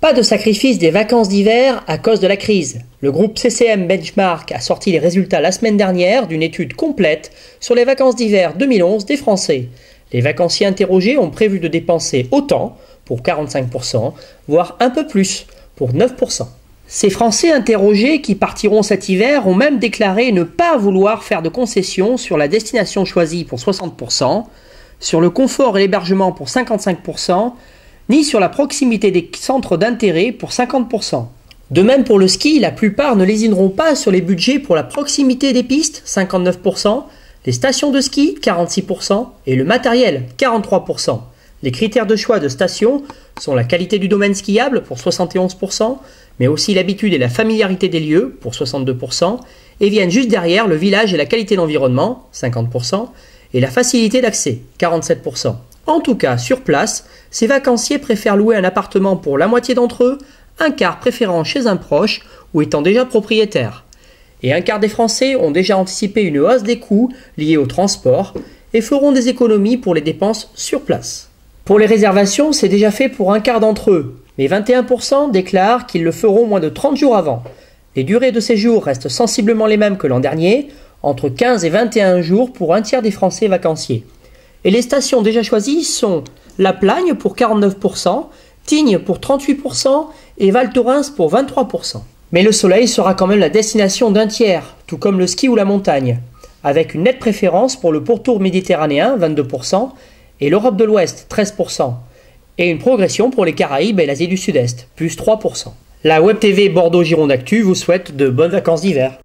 Pas de sacrifice des vacances d'hiver à cause de la crise. Le groupe CCM Benchmark a sorti les résultats la semaine dernière d'une étude complète sur les vacances d'hiver 2011 des Français. Les vacanciers interrogés ont prévu de dépenser autant, pour 45%, voire un peu plus, pour 9%. Ces Français interrogés qui partiront cet hiver ont même déclaré ne pas vouloir faire de concessions sur la destination choisie pour 60%, sur le confort et l'hébergement pour 55%, ni sur la proximité des centres d'intérêt pour 50%. De même pour le ski, la plupart ne lésineront pas sur les budgets pour la proximité des pistes, 59%, les stations de ski, 46%, et le matériel, 43%. Les critères de choix de stations sont la qualité du domaine skiable, pour 71%, mais aussi l'habitude et la familiarité des lieux, pour 62%, et viennent juste derrière le village et la qualité de l'environnement, 50%, et la facilité d'accès, 47%. En tout cas, sur place, ces vacanciers préfèrent louer un appartement pour la moitié d'entre eux, un quart préférant chez un proche ou étant déjà propriétaire. Et un quart des Français ont déjà anticipé une hausse des coûts liés au transport et feront des économies pour les dépenses sur place. Pour les réservations, c'est déjà fait pour un quart d'entre eux, mais 21% déclarent qu'ils le feront moins de 30 jours avant. Les durées de séjour restent sensiblement les mêmes que l'an dernier, entre 15 et 21 jours pour un tiers des Français vacanciers. Et les stations déjà choisies sont La Plagne pour 49%, Tignes pour 38% et Val Thorens pour 23%. Mais le soleil sera quand même la destination d'un tiers, tout comme le ski ou la montagne, avec une nette préférence pour le pourtour méditerranéen, 22%, et l'Europe de l'Ouest, 13%, et une progression pour les Caraïbes et l'Asie du Sud-Est, plus 3%. La Web TV Bordeaux Gironde Actu vous souhaite de bonnes vacances d'hiver.